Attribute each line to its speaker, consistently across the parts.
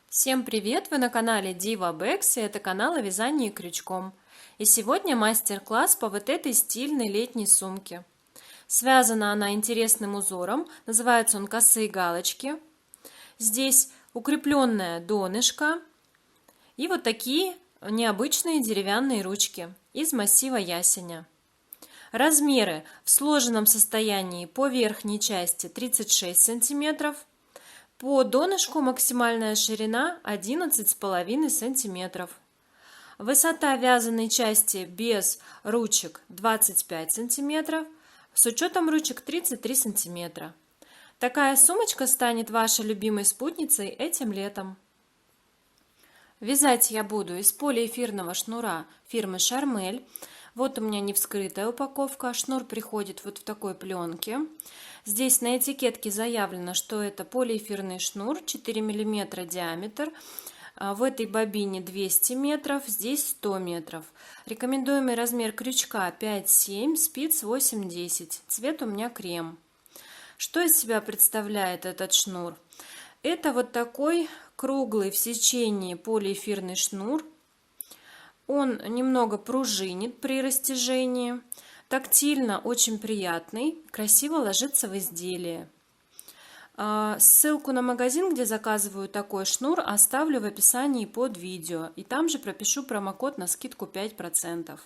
Speaker 1: Всем привет! Вы на канале Diva Bags, и это канал о вязании крючком. И сегодня мастер-класс по вот этой стильной летней сумке. Связана она интересным узором, называется он косые галочки. Здесь укрепленная донышко и вот такие необычные деревянные ручки из массива ясеня. Размеры в сложенном состоянии по верхней части 36 сантиметров. По донышку максимальная ширина 11,5 сантиметров. Высота вязаной части без ручек 25 сантиметров, с учетом ручек 33 сантиметра. Такая сумочка станет вашей любимой спутницей этим летом. Вязать я буду из полиэфирного шнура фирмы Шармель. Вот у меня не вскрытая упаковка, шнур приходит вот в такой пленке. Здесь на этикетке заявлено, что это полиэфирный шнур, 4 мм диаметр. В этой бобине 200 метров, здесь 100 метров. Рекомендуемый размер крючка 5-7, спиц 8-10. Цвет у меня крем. Что из себя представляет этот шнур? Это вот такой круглый в сечении полиэфирный шнур. Он немного пружинит при растяжении. Тактильно очень приятный, красиво ложится в изделие. Ссылку на магазин, где заказываю такой шнур, оставлю в описании под видео. И там же пропишу промокод на скидку 5%.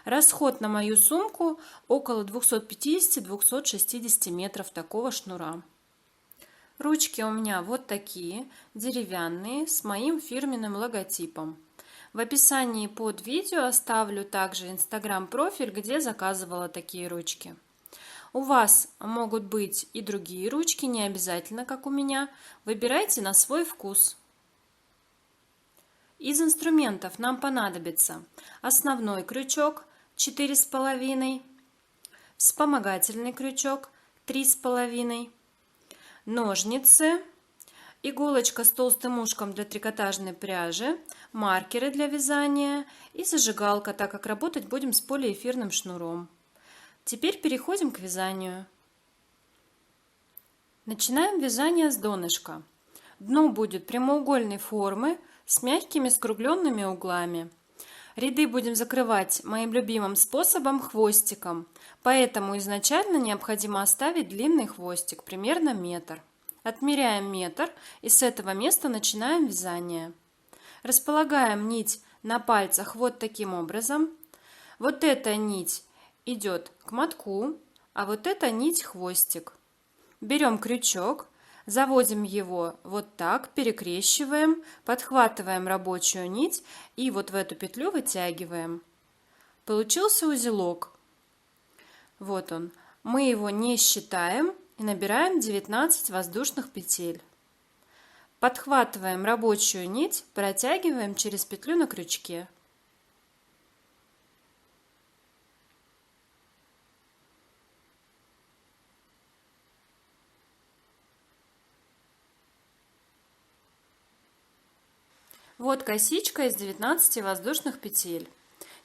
Speaker 1: Расход на мою сумку около 250-260 метров такого шнура. Ручки у меня вот такие, деревянные, с моим фирменным логотипом. В описании под видео оставлю также инстаграм-профиль, где заказывала такие ручки. У вас могут быть и другие ручки, не обязательно, как у меня. Выбирайте на свой вкус. Из инструментов нам понадобится основной крючок 4,5, вспомогательный крючок 3,5, ножницы, иголочка с толстым ушком для трикотажной пряжи, маркеры для вязания и зажигалка, так как работать будем с полиэфирным шнуром. Теперь переходим к вязанию. Начинаем вязание с донышка. Дно будет прямоугольной формы с мягкими скругленными углами. Ряды будем закрывать моим любимым способом — хвостиком, поэтому изначально необходимо оставить длинный хвостик, примерно метр. Отмеряем метр и с этого места начинаем вязание. Располагаем нить на пальцах вот таким образом. Вот эта нить идет к мотку, а вот эта нить хвостик. Берем крючок, заводим его вот так, перекрещиваем, подхватываем рабочую нить и вот в эту петлю вытягиваем. Получился узелок. Вот он. Мы его не считаем и набираем 19 воздушных петель. Подхватываем рабочую нить, протягиваем через петлю на крючке. Вот косичка из 19 воздушных петель.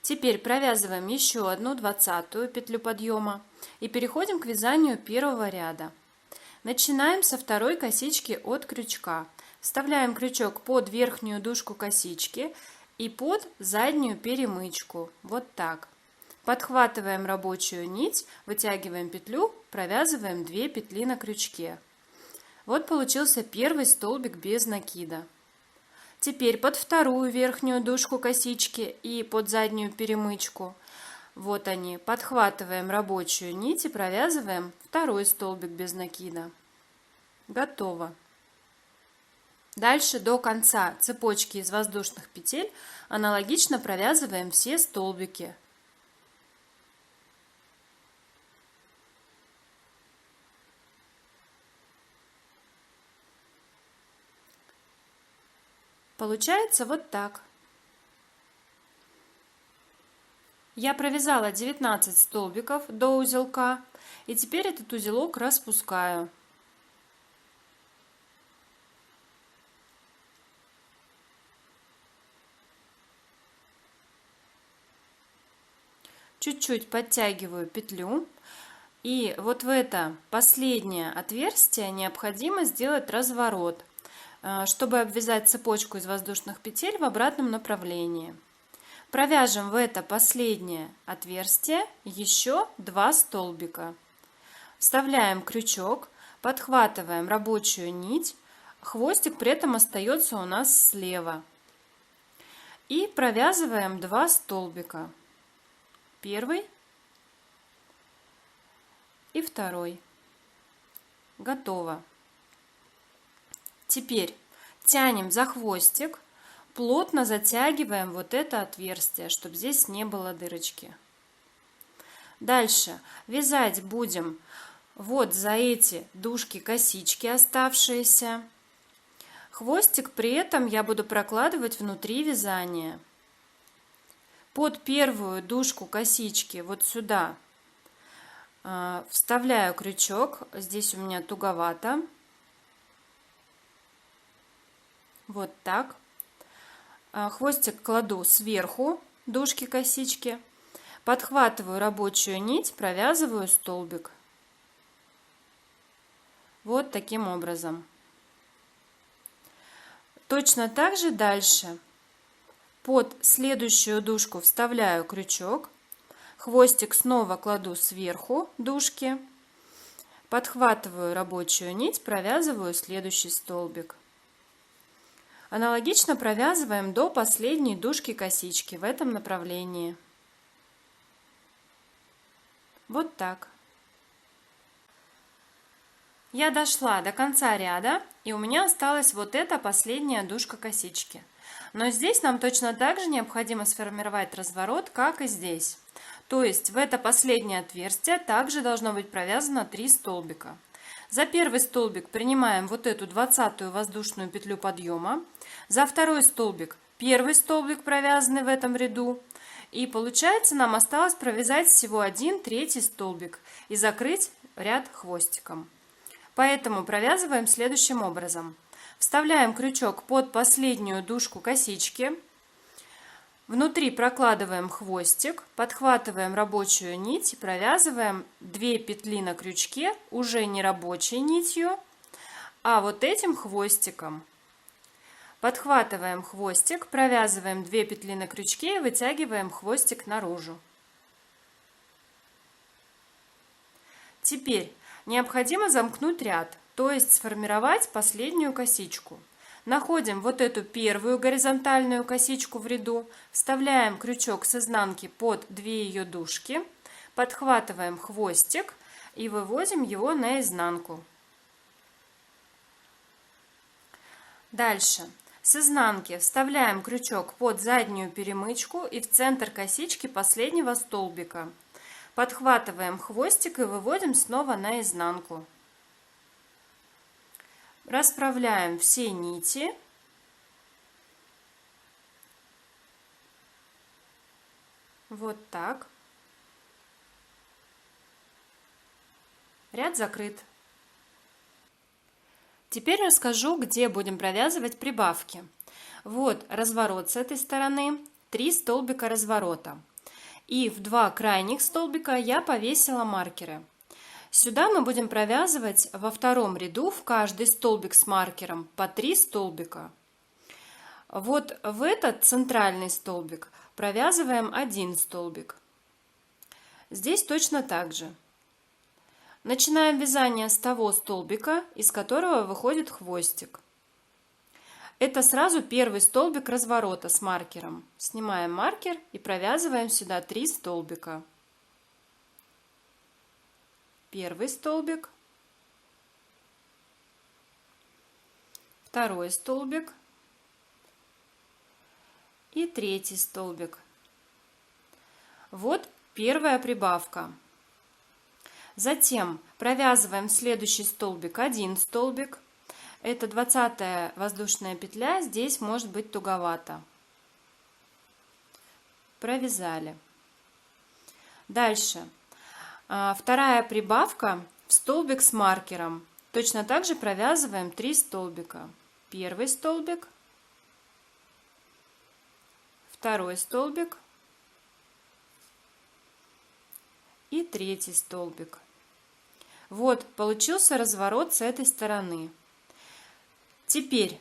Speaker 1: Теперь провязываем еще одну 20-ю петлю подъема и переходим к вязанию первого ряда. Начинаем со второй косички от крючка. Вставляем крючок под верхнюю дужку косички и под заднюю перемычку. Вот так. Подхватываем рабочую нить, вытягиваем петлю, провязываем 2 петли на крючке. Вот получился первый столбик без накида. Теперь под вторую верхнюю дужку косички и под заднюю перемычку. Вот они. Подхватываем рабочую нить и провязываем второй столбик без накида. Готово. Дальше до конца цепочки из воздушных петель аналогично провязываем все столбики. Получается вот так. Я провязала 19 столбиков до узелка, и теперь этот узелок распускаю. Чуть-чуть подтягиваю петлю, и вот в это последнее отверстие необходимо сделать разворот. чтобы обвязать цепочку из воздушных петель в обратном направлении. Провяжем в это последнее отверстие еще 2 столбика. Вставляем крючок, подхватываем рабочую нить, хвостик при этом остается у нас слева. И провязываем 2 столбика. Первый и второй. Готово. Теперь тянем за хвостик, плотно затягиваем вот это отверстие, чтобы здесь не было дырочки. Дальше вязать будем вот за эти дужки-косички оставшиеся. Хвостик при этом я буду прокладывать внутри вязания. Под первую дужку косички вот сюда вставляю крючок, здесь у меня туговато. Вот так. Хвостик кладу сверху дужки косички, подхватываю рабочую нить, провязываю столбик. Вот таким образом. Точно так же дальше под следующую дужку вставляю крючок, хвостик снова кладу сверху дужки, подхватываю рабочую нить, провязываю следующий столбик. Аналогично провязываем до последней дужки косички в этом направлении. Вот так. Я дошла до конца ряда, и у меня осталась вот эта последняя дужка косички. Но здесь нам точно так же необходимо сформировать разворот, как и здесь. То есть в это последнее отверстие также должно быть провязано 3 столбика. За первый столбик принимаем вот эту 20-ю воздушную петлю подъема. За второй столбик первый столбик, провязанный в этом ряду. И получается, нам осталось провязать всего 1/3 столбик и закрыть ряд хвостиком. Поэтому провязываем следующим образом. Вставляем крючок под последнюю дужку косички. Внутри прокладываем хвостик, подхватываем рабочую нить и провязываем 2 петли на крючке уже не рабочей нитью, а вот этим хвостиком. Подхватываем хвостик, провязываем 2 петли на крючке и вытягиваем хвостик наружу. Теперь необходимо замкнуть ряд, то есть сформировать последнюю косичку. Находим вот эту первую горизонтальную косичку в ряду, вставляем крючок с изнанки под 2 ее дужки, подхватываем хвостик и выводим его на изнанку. Дальше с изнанки вставляем крючок под заднюю перемычку и в центр косички последнего столбика. Подхватываем хвостик и выводим снова на изнанку. Расправляем все нити. Вот так. Ряд закрыт. Теперь расскажу, где будем провязывать прибавки. Вот разворот с этой стороны, 3 столбика разворота. И в 2 крайних столбика я повесила маркеры. Сюда мы будем провязывать во втором ряду в каждый столбик с маркером по 3 столбика. Вот в этот центральный столбик провязываем 1 столбик. Здесь точно так же. Начинаем вязание с того столбика, из которого выходит хвостик. Это сразу первый столбик разворота с маркером. Снимаем маркер и провязываем сюда 3 столбика. Первый столбик, второй столбик и третий столбик. Вот первая прибавка. Затем провязываем в следующий столбик 1 столбик. Это 20-я воздушная петля, здесь может быть туговато. Провязали. Дальше. Вторая прибавка в столбик с маркером. Точно так же провязываем 3 столбика. Первый столбик, второй столбик и третий столбик. Вот получился разворот с этой стороны. Теперь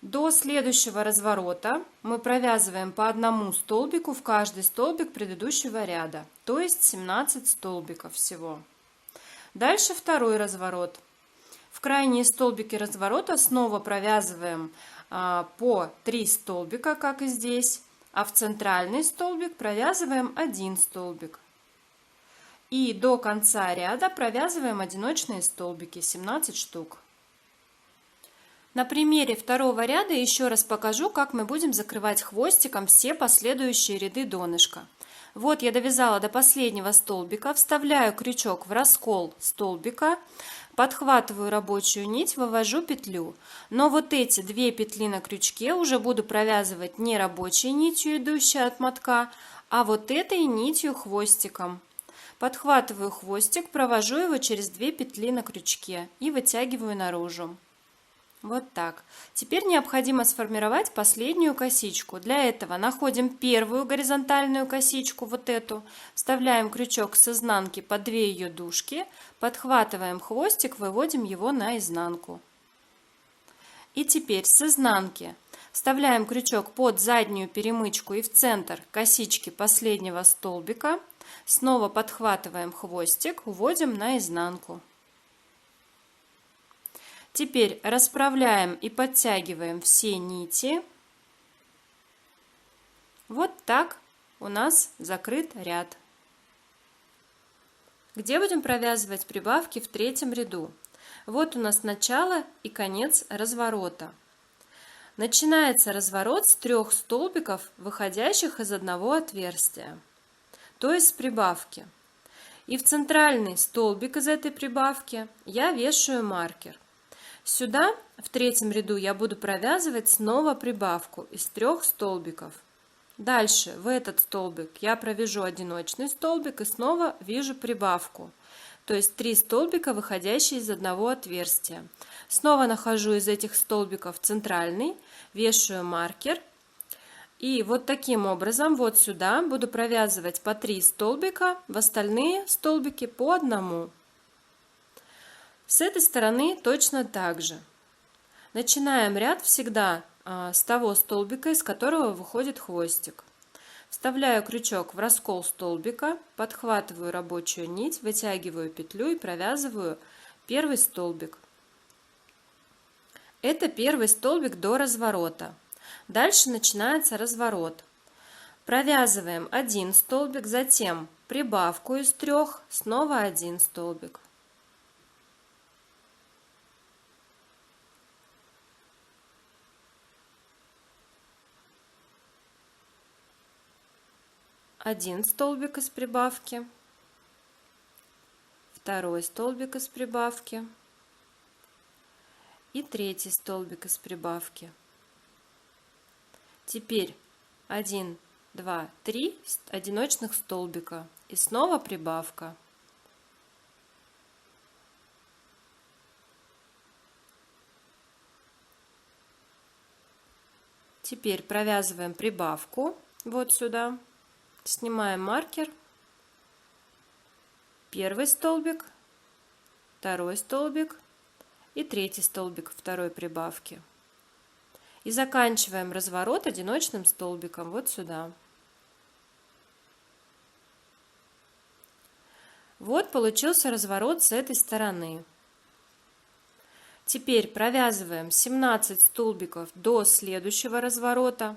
Speaker 1: До следующего разворота мы провязываем по одному столбику в каждый столбик предыдущего ряда, то есть 17 столбиков всего. Дальше второй разворот. В крайние столбики разворота снова провязываем по 3 столбика, как и здесь, а в центральный столбик провязываем 1 столбик. И до конца ряда провязываем одиночные столбики, 17 штук. На примере второго ряда еще раз покажу, как мы будем закрывать хвостиком все последующие ряды донышка. Вот я довязала до последнего столбика, вставляю крючок в раскол столбика, подхватываю рабочую нить, вывожу петлю. Но вот эти 2 петли на крючке уже буду провязывать не рабочей нитью, идущей от мотка, а вот этой нитью хвостиком. Подхватываю хвостик, провожу его через 2 петли на крючке и вытягиваю наружу. Вот так. Теперь необходимо сформировать последнюю косичку. Для этого находим первую горизонтальную косичку, вот эту, вставляем крючок с изнанки под 2 ее дужки, подхватываем хвостик, выводим его на изнанку. И теперь с изнанки вставляем крючок под заднюю перемычку и в центр косички последнего столбика, снова подхватываем хвостик, уводим на изнанку. Теперь расправляем и подтягиваем все нити. Вот так у нас закрыт ряд. Где будем провязывать прибавки в третьем ряду? Вот у нас начало и конец разворота. Начинается разворот с 3 столбиков, выходящих из одного отверстия, то есть с прибавки. И в центральный столбик из этой прибавки я вешаю маркер. Сюда, в третьем ряду, я буду провязывать снова прибавку из 3 столбиков. Дальше в этот столбик я провяжу одиночный столбик и снова вяжу прибавку. То есть 3 столбика, выходящие из одного отверстия. Снова нахожу из этих столбиков центральный, вешаю маркер. И вот таким образом вот сюда буду провязывать по 3 столбика, в остальные столбики по одному. С этой стороны точно так же. Начинаем ряд всегда с того столбика, из которого выходит хвостик. Вставляю крючок в раскол столбика, подхватываю рабочую нить, вытягиваю петлю и провязываю первый столбик. Это первый столбик до разворота. Дальше начинается разворот. Провязываем 1 столбик, затем прибавку из 3, снова 1 столбик. Один столбик из прибавки, второй столбик из прибавки и третий столбик из прибавки. Теперь 1, 2, 3 одиночных столбика и снова прибавка. Теперь провязываем прибавку вот сюда. Снимаем маркер, первый столбик, второй столбик и третий столбик второй прибавки. И заканчиваем разворот одиночным столбиком вот сюда. Вот получился разворот с этой стороны. Теперь провязываем 17 столбиков до следующего разворота.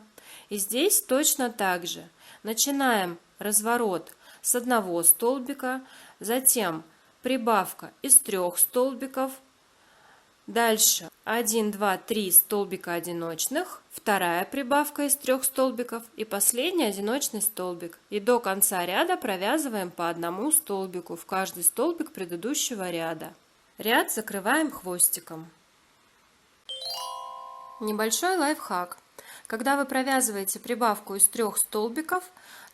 Speaker 1: И здесь точно так же. Начинаем разворот с 1 столбика, затем прибавка из 3 столбиков, дальше 1, 2, 3 столбика одиночных, вторая прибавка из 3 столбиков и последний одиночный столбик. И до конца ряда провязываем по 1 столбику в каждый столбик предыдущего ряда. Ряд закрываем хвостиком. Небольшой лайфхак. Когда вы провязываете прибавку из 3 столбиков,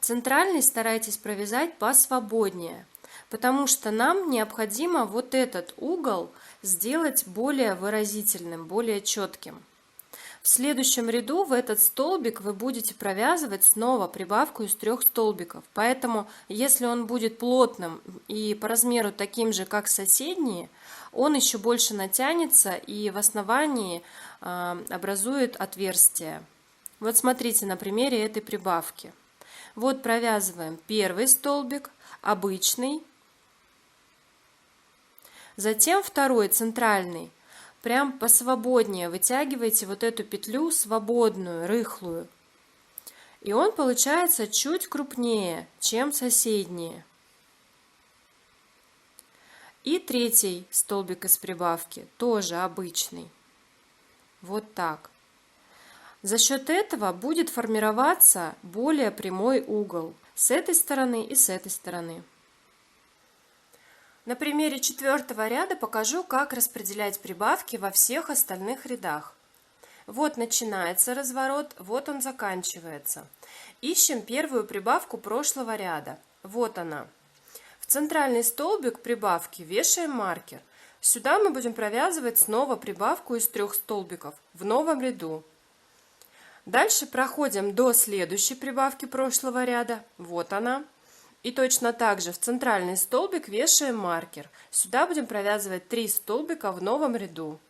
Speaker 1: центральный старайтесь провязать посвободнее, потому что нам необходимо вот этот угол сделать более выразительным, более четким. В В следующем ряду в этот столбик вы будете провязывать снова прибавку из 3 столбиков. Поэтому, если он будет плотным и по размеру таким же, как соседние, он еще больше натянется и в основании образует отверстие. Вот смотрите на примере этой прибавки. Вот провязываем первый столбик, обычный, затем второй, центральный. Прям посвободнее вытягивайте вот эту петлю свободную, рыхлую. И он получается чуть крупнее, чем соседние. И третий столбик из прибавки, тоже обычный. Вот так. За счет этого будет формироваться более прямой угол с этой стороны и с этой стороны. На примере 4-го ряда покажу, как распределять прибавки во всех остальных рядах. Вот начинается разворот, вот он заканчивается. Ищем первую прибавку прошлого ряда. Вот она. В центральный столбик прибавки вешаем маркер. Сюда мы будем провязывать снова прибавку из 3 столбиков в новом ряду. Дальше проходим до следующей прибавки прошлого ряда. Вот она. И точно так же в центральный столбик вешаем маркер. Сюда будем провязывать 3 столбика в новом ряду.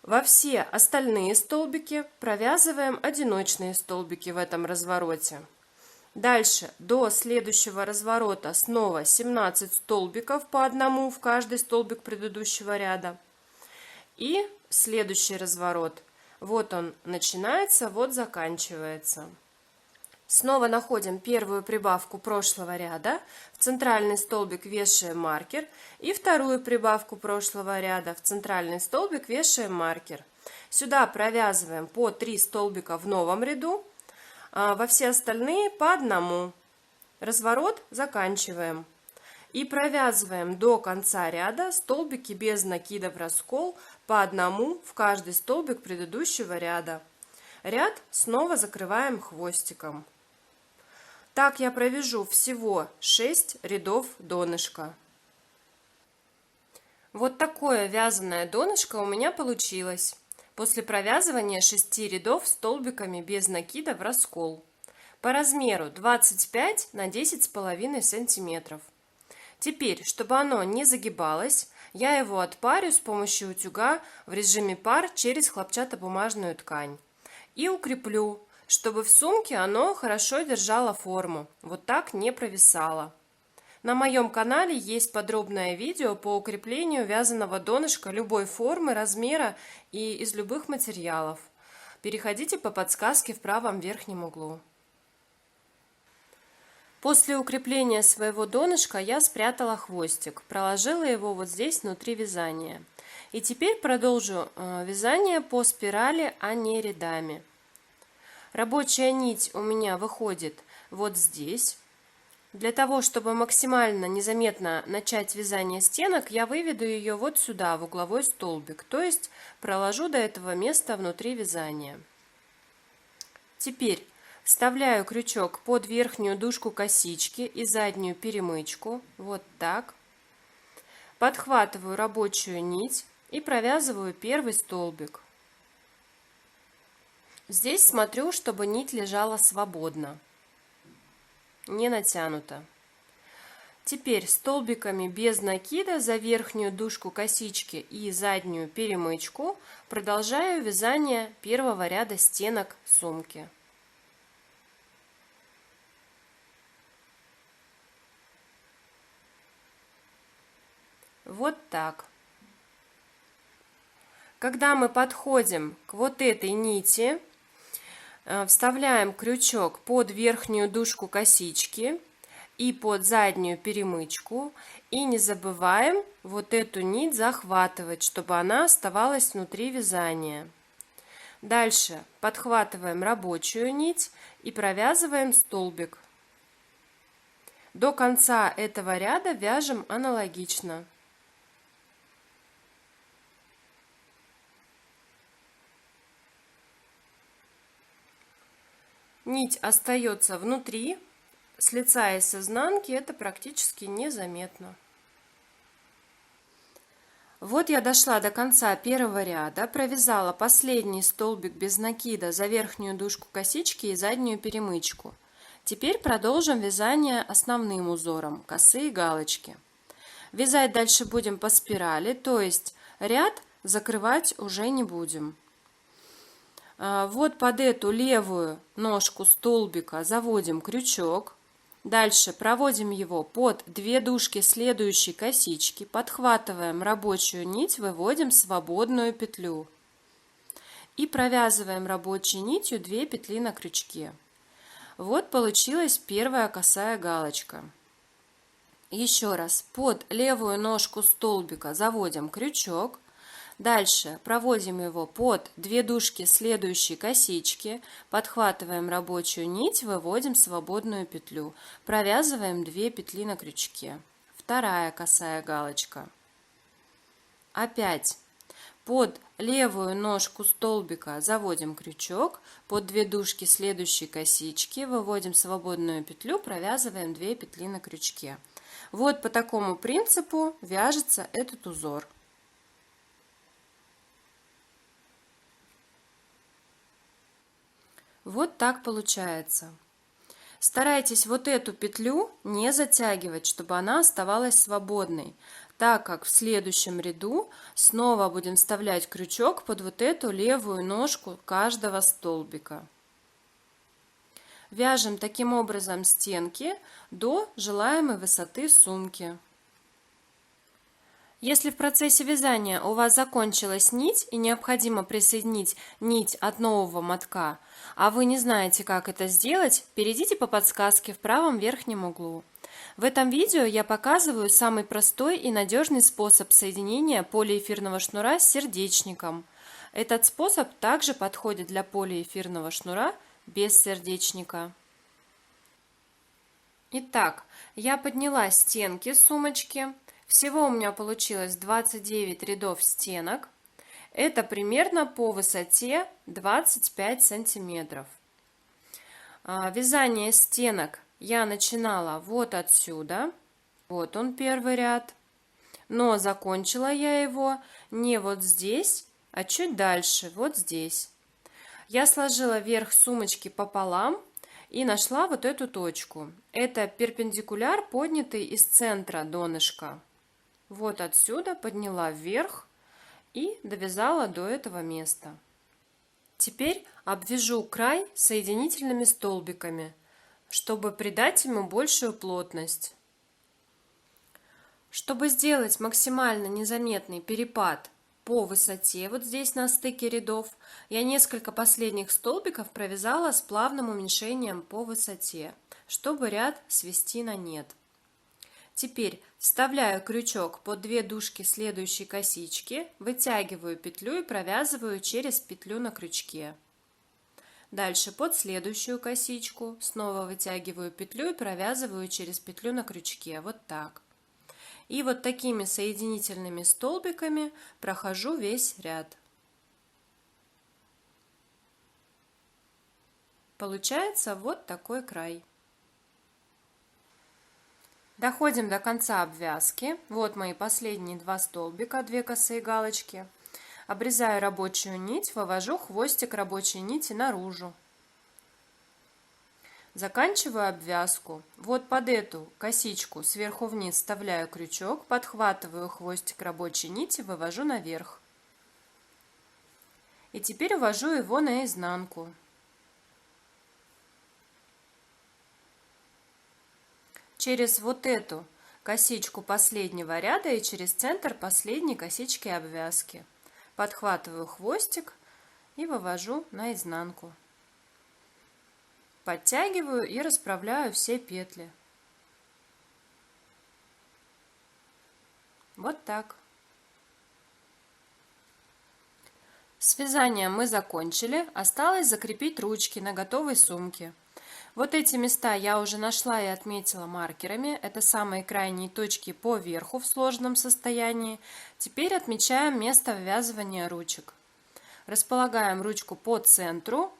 Speaker 1: Во все остальные столбики провязываем одиночные столбики в этом развороте. Дальше до следующего разворота снова 17 столбиков по одному в каждый столбик предыдущего ряда. И следующий разворот. Вот он начинается, вот заканчивается. Снова находим первую прибавку прошлого ряда, в центральный столбик вешаем маркер, и вторую прибавку прошлого ряда, в центральный столбик вешаем маркер. Сюда провязываем по 3 столбика в новом ряду, а во все остальные по одному. Разворот заканчиваем. И провязываем до конца ряда столбики без накида в раскол по одному в каждый столбик предыдущего ряда. Ряд снова закрываем хвостиком. Так я провяжу всего 6 рядов донышка. Вот такое вязаное донышко у меня получилось после провязывания 6 рядов столбиками без накида в раскол. По размеру 25 на 10,5 сантиметров. Теперь, чтобы оно не загибалось, я его отпарю с помощью утюга в режиме пар через хлопчатобумажную ткань. И укреплю, чтобы в сумке оно хорошо держало форму, вот так не провисало. На моем канале есть подробное видео по укреплению вязаного донышка любой формы, размера и из любых материалов. Переходите по подсказке в правом верхнем углу. После укрепления своего донышка я спрятала хвостик, проложила его вот здесь внутри вязания. И теперь продолжу вязание по спирали, а не рядами. Рабочая нить у меня выходит вот здесь. Для того, чтобы максимально незаметно начать вязание стенок, я выведу ее вот сюда, в угловой столбик, то есть проложу до этого места внутри вязания. Теперь вставляю крючок под верхнюю дужку косички и заднюю перемычку, вот так. Подхватываю рабочую нить и провязываю первый столбик. Здесь смотрю, чтобы нить лежала свободно, не натянута. Теперь столбиками без накида за верхнюю дужку косички и заднюю перемычку продолжаю вязание первого ряда стенок сумки. Вот так. Когда мы подходим к вот этой нити, вставляем крючок под верхнюю дужку косички и под заднюю перемычку. И не забываем вот эту нить захватывать, чтобы она оставалась внутри вязания. Дальше подхватываем рабочую нить и провязываем столбик. До конца этого ряда вяжем аналогично. Нить остается внутри, с лица и с изнанки это практически незаметно. Вот я дошла до конца первого ряда, провязала последний столбик без накида за верхнюю дужку косички и заднюю перемычку. Теперь продолжим вязание основным узором, косые галочки. Вязать дальше будем по спирали, то есть ряд закрывать уже не будем. Вот под эту левую ножку столбика заводим крючок. Дальше проводим его под 2 дужки следующей косички, подхватываем рабочую нить, выводим свободную петлю. И провязываем рабочей нитью 2 петли на крючке. Вот получилась первая косая галочка. Еще раз, под левую ножку столбика заводим крючок. Дальше проводим его под 2 дужки следующей косички, подхватываем рабочую нить, выводим свободную петлю, провязываем 2 петли на крючке. Вторая косая галочка. Опять под левую ножку столбика заводим крючок, под 2 дужки следующей косички, выводим свободную петлю, провязываем 2 петли на крючке. Вот по такому принципу вяжется этот узор. Вот так получается. Старайтесь вот эту петлю не затягивать, чтобы она оставалась свободной, так как в следующем ряду снова будем вставлять крючок под вот эту левую ножку каждого столбика. Вяжем таким образом стенки до желаемой высоты сумки. Если в процессе вязания у вас закончилась нить и необходимо присоединить нить от нового мотка, а вы не знаете, как это сделать, перейдите по подсказке в правом верхнем углу. В этом видео я показываю самый простой и надежный способ соединения полиэфирного шнура с сердечником. Этот способ также подходит для полиэфирного шнура без сердечника. Итак, я подняла стенки сумочки. Всего у меня получилось 29 рядов стенок. Это примерно по высоте 25 сантиметров. Вязание стенок я начинала вот отсюда. Вот он первый ряд. Но закончила я его не вот здесь, а чуть дальше, вот здесь. Я сложила верх сумочки пополам и нашла вот эту точку. Это перпендикуляр, поднятый из центра донышка. Вот отсюда подняла вверх и довязала до этого места. Теперь обвяжу край соединительными столбиками, чтобы придать ему большую плотность. Чтобы сделать максимально незаметный перепад по высоте, вот здесь на стыке рядов, я несколько последних столбиков провязала с плавным уменьшением по высоте, чтобы ряд свести на нет. Теперь вставляю крючок под 2 дужки следующей косички, вытягиваю петлю и провязываю через петлю на крючке. Дальше под следующую косичку снова вытягиваю петлю и провязываю через петлю на крючке, вот так. И вот такими соединительными столбиками прохожу весь ряд. Получается вот такой край. Доходим до конца обвязки. Вот мои последние 2 столбика, 2 косые галочки. Обрезаю рабочую нить, вывожу хвостик рабочей нити наружу. Заканчиваю обвязку. Вот под эту косичку сверху вниз вставляю крючок, подхватываю хвостик рабочей нити, вывожу наверх. И теперь увожу его наизнанку. Через вот эту косичку последнего ряда и через центр последней косички обвязки. Подхватываю хвостик и вывожу наизнанку. Подтягиваю и расправляю все петли. Вот так. С вязанием мы закончили. Осталось закрепить ручки на готовой сумке. Вот эти места я уже нашла и отметила маркерами. Это самые крайние точки по верху в сложенном состоянии. Теперь отмечаем место ввязывания ручек. Располагаем ручку по центру.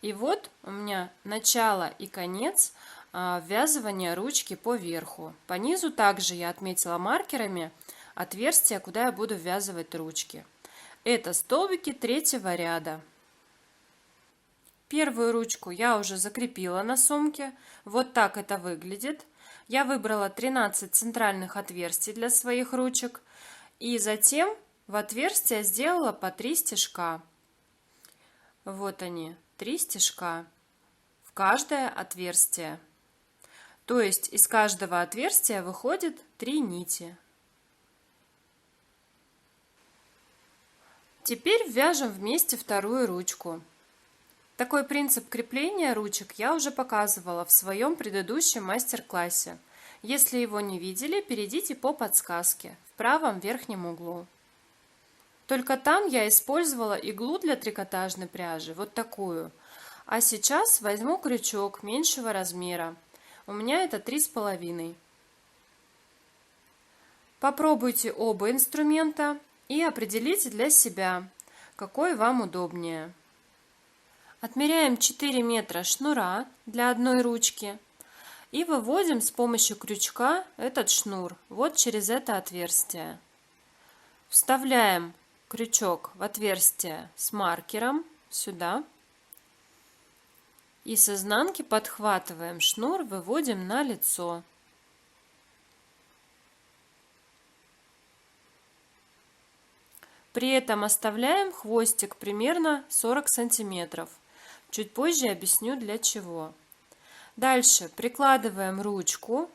Speaker 1: И вот у меня начало и конец ввязывания ручки по верху. По низу также я отметила маркерами. отверстие, куда я буду ввязывать ручки. Это столбики третьего ряда. Первую ручку я уже закрепила на сумке. Вот так это выглядит. Я выбрала 13 центральных отверстий для своих ручек. И затем в отверстие сделала по 3 стежка. Вот они, 3 стежка в каждое отверстие. То есть из каждого отверстия выходит 3 нити. Теперь вяжем вместе вторую ручку. Такой принцип крепления ручек я уже показывала в своем предыдущем мастер-классе. Если его не видели, перейдите по подсказке в правом верхнем углу. Только там я использовала иглу для трикотажной пряжи, вот такую. А сейчас возьму крючок меньшего размера. У меня это 3,5. Попробуйте оба инструмента и определите для себя, какой вам удобнее. Отмеряем 4 метра шнура для одной ручки и выводим с помощью крючка этот шнур вот через это отверстие. Вставляем крючок в отверстие с маркером сюда и с изнанки подхватываем шнур, выводим на лицо. При этом оставляем хвостик примерно 40 сантиметров. Чуть позже объясню для чего. Дальше прикладываем ручку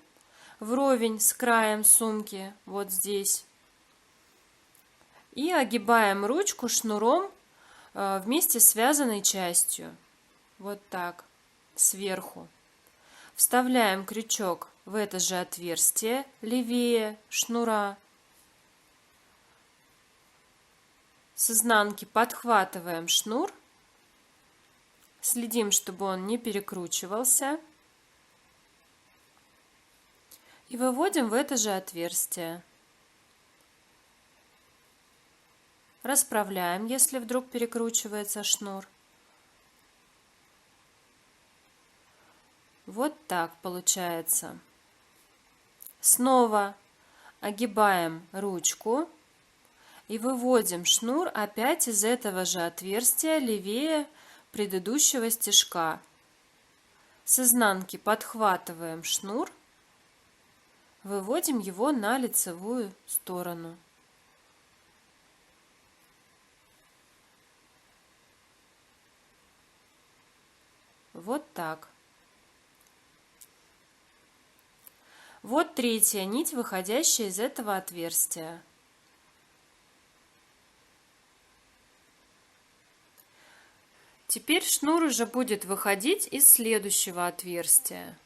Speaker 1: вровень с краем сумки, вот здесь. И огибаем ручку шнуром вместе с связанной частью. Вот так, сверху. Вставляем крючок в это же отверстие, левее шнура. С изнанки подхватываем шнур. Следим, чтобы он не перекручивался. И выводим в это же отверстие. Расправляем, если вдруг перекручивается шнур. Вот так получается. Снова огибаем ручку и выводим шнур опять из этого же отверстия левее предыдущего стежка. С изнанки подхватываем шнур, выводим его на лицевую сторону. Вот так. Вот третья нить, выходящая из этого отверстия. Теперь шнур уже будет выходить из следующего отверстия.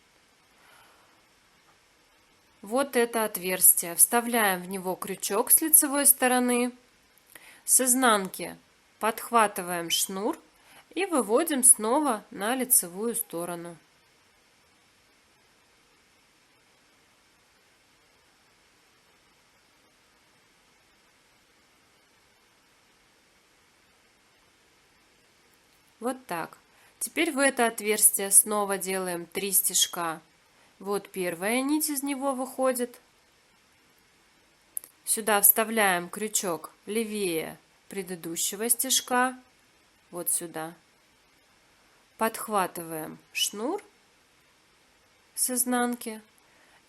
Speaker 1: Вот это отверстие. Вставляем в него крючок с лицевой стороны. С изнанки подхватываем шнур и выводим снова на лицевую сторону. Вот так. Теперь в это отверстие снова делаем 3 стежка. Вот первая нить из него выходит. Сюда вставляем крючок левее предыдущего стежка. Вот сюда. Подхватываем шнур с изнанки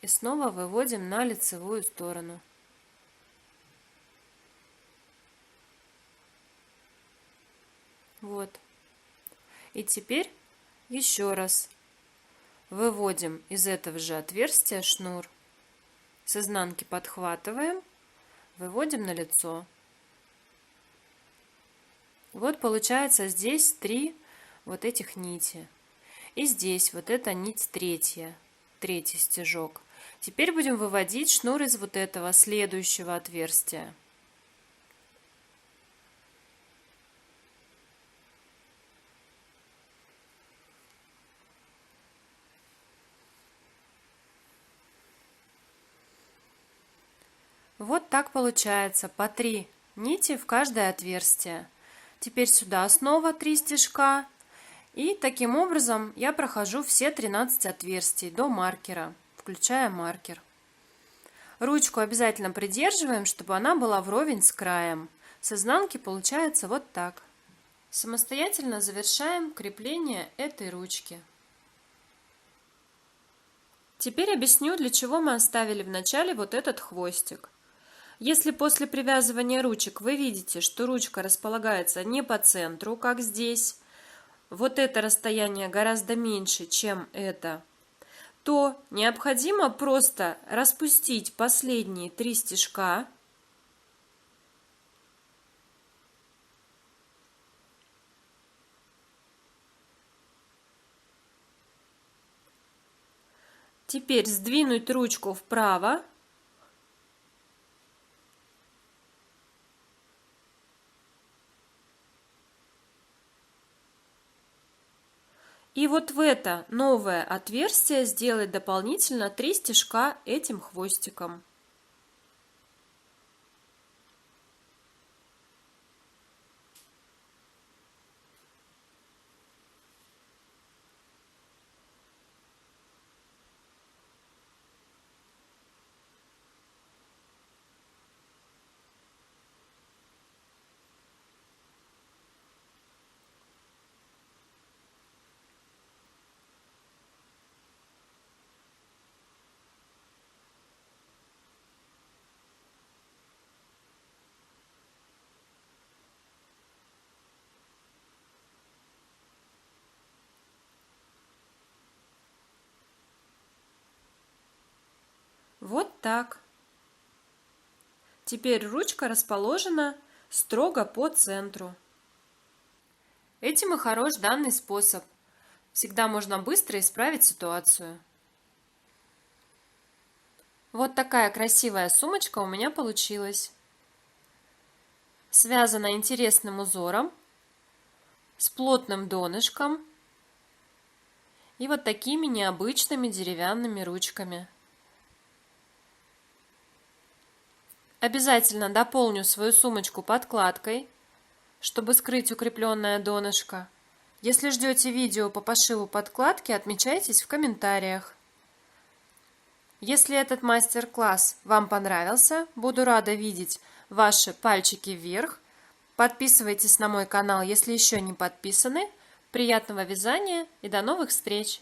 Speaker 1: и снова выводим на лицевую сторону. Вот. И теперь еще раз выводим из этого же отверстия шнур, с изнанки подхватываем, выводим на лицо. Вот получается здесь 3 вот этих нити. И здесь вот эта нить третья, третий стежок. Теперь будем выводить шнур из вот этого следующего отверстия. Вот так получается по 3 нити в каждое отверстие. Теперь сюда снова 3 стежка. И таким образом я прохожу все 13 отверстий до маркера, включая маркер. Ручку обязательно придерживаем, чтобы она была вровень с краем. С изнанки получается вот так. Самостоятельно завершаем крепление этой ручки. Теперь объясню, для чего мы оставили в начале вот этот хвостик. Если после привязывания ручек вы видите, что ручка располагается не по центру, как здесь, вот это расстояние гораздо меньше, чем это, то необходимо просто распустить последние 3 стежка. Теперь сдвинуть ручку вправо. И вот в это новое отверстие сделать дополнительно 3 стежка этим хвостиком. Вот так. Теперь ручка расположена строго по центру. Этим и хорош данный способ. Всегда можно быстро исправить ситуацию. Вот такая красивая сумочка у меня получилась. Связана интересным узором, с плотным донышком и вот такими необычными деревянными ручками. Обязательно дополню свою сумочку подкладкой, чтобы скрыть укрепленное донышко. Если ждете видео по пошиву подкладки, отмечайтесь в комментариях. Если этот мастер-класс вам понравился, буду рада видеть ваши пальчики вверх. Подписывайтесь на мой канал, если еще не подписаны. Приятного вязания и до новых встреч!